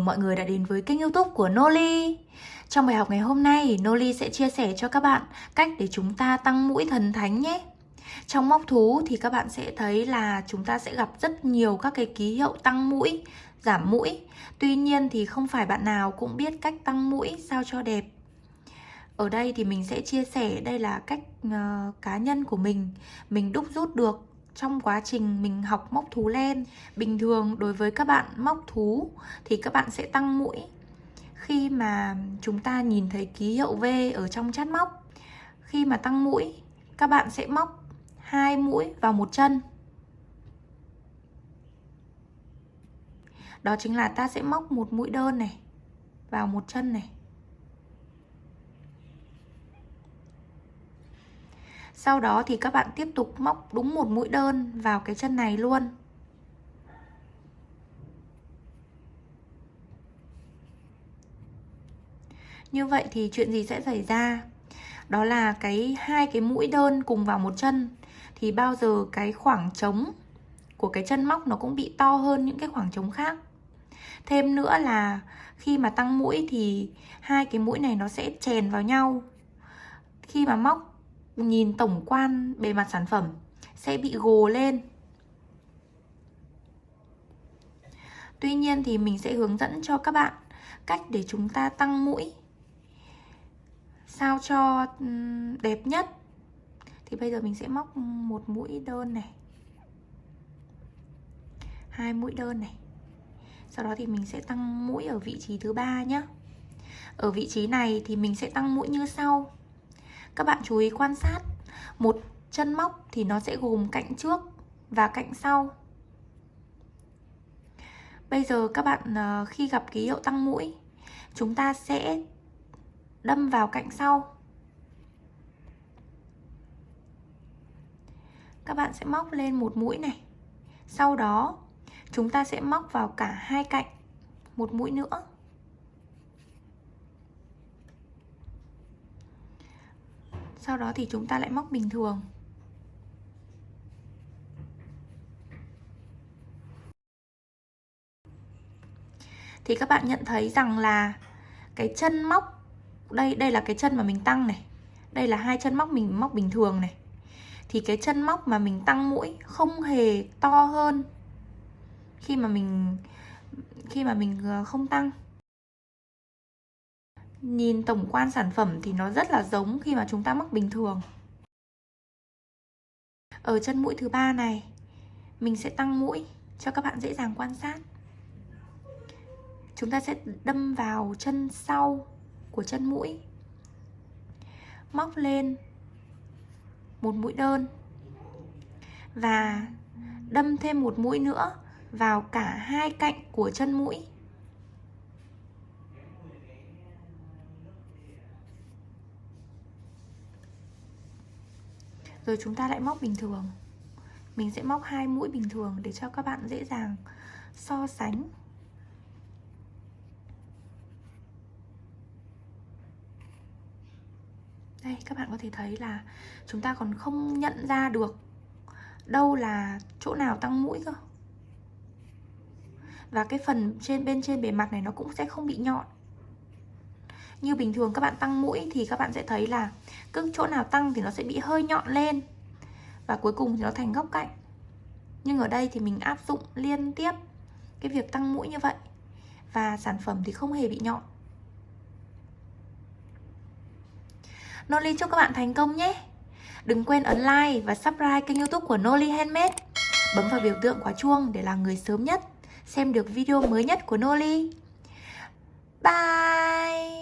mừng mọi người đã đến với kênh YouTube của Noli. Trong bài học ngày hôm nay, Noli sẽ chia sẻ cho các bạn cách để chúng ta tăng mũi thần thánh nhé. Trong móc thú thì các bạn sẽ thấy là chúng ta sẽ gặp rất nhiều các cái ký hiệu tăng mũi, giảm mũi. Tuy nhiên thì không phải bạn nào cũng biết cách tăng mũi sao cho đẹp. Ở đây thì mình sẽ chia sẻ đây là cách cá nhân của mình đúc rút được trong quá trình mình học móc thú len. Bình thường đối với các bạn móc thú thì các bạn sẽ tăng mũi khi mà chúng ta nhìn thấy ký hiệu V ở trong chát móc. Khi mà tăng mũi, các bạn sẽ móc 2 mũi vào một chân. Đó chính là ta sẽ móc một mũi đơn này vào một chân này. Sau đó thì các bạn tiếp tục móc đúng một mũi đơn vào cái chân này luôn. Như vậy thì chuyện gì sẽ xảy ra? Đó là hai cái mũi đơn cùng vào một chân thì bao giờ cái khoảng trống của cái chân móc nó cũng bị to hơn những cái khoảng trống khác. Thêm nữa là khi mà tăng mũi thì hai cái mũi này nó sẽ chèn vào nhau. Khi mà móc, nhìn tổng quan bề mặt sản phẩm sẽ bị gồ lên. Tuy nhiên thì mình sẽ hướng dẫn cho các bạn cách để chúng ta tăng mũi sao cho đẹp nhất. Thì bây giờ mình sẽ móc một mũi đơn này, 2 mũi đơn này. Sau đó thì mình sẽ tăng mũi ở vị trí thứ 3 nhé. Ở vị trí này thì mình sẽ tăng mũi như sau. Các bạn chú ý quan sát, một chân móc thì nó sẽ gồm cạnh trước và cạnh sau. Bây giờ các bạn khi gặp ký hiệu tăng mũi, chúng ta sẽ đâm vào cạnh sau. Các bạn sẽ móc lên một mũi này. Sau đó chúng ta sẽ móc vào cả hai cạnh một mũi nữa. Sau đó thì chúng ta lại móc bình thường. Thì các bạn nhận thấy rằng là cái chân móc, đây là cái chân mà mình tăng này. Đây là hai chân móc mình móc bình thường này. Thì cái chân móc mà mình tăng mũi không hề to hơn khi mà mình không tăng. Nhìn tổng quan sản phẩm thì nó rất là giống khi mà chúng ta móc bình thường. Ở chân mũi thứ 3 này, mình sẽ tăng mũi cho các bạn dễ dàng quan sát. Chúng ta sẽ đâm vào chân sau của chân mũi, móc lên một mũi đơn và đâm thêm một mũi nữa vào cả hai cạnh của chân mũi. Rồi chúng ta lại móc bình thường. Mình sẽ móc 2 mũi bình thường để cho các bạn dễ dàng so sánh. Đây, các bạn có thể thấy là chúng ta còn không nhận ra được đâu là chỗ nào tăng mũi cơ. Và cái phần bên trên bề mặt này nó cũng sẽ không bị nhọn. Như bình thường các bạn tăng mũi thì các bạn sẽ thấy là cứ chỗ nào tăng thì nó sẽ bị hơi nhọn lên và cuối cùng thì nó thành góc cạnh. Nhưng ở đây thì mình áp dụng liên tiếp cái việc tăng mũi như vậy và sản phẩm thì không hề bị nhọn. Noli chúc các bạn thành công nhé. Đừng quên ấn like và subscribe kênh YouTube của Noli Handmade. Bấm vào biểu tượng quả chuông để là người sớm nhất xem được video mới nhất của Noli. Bye!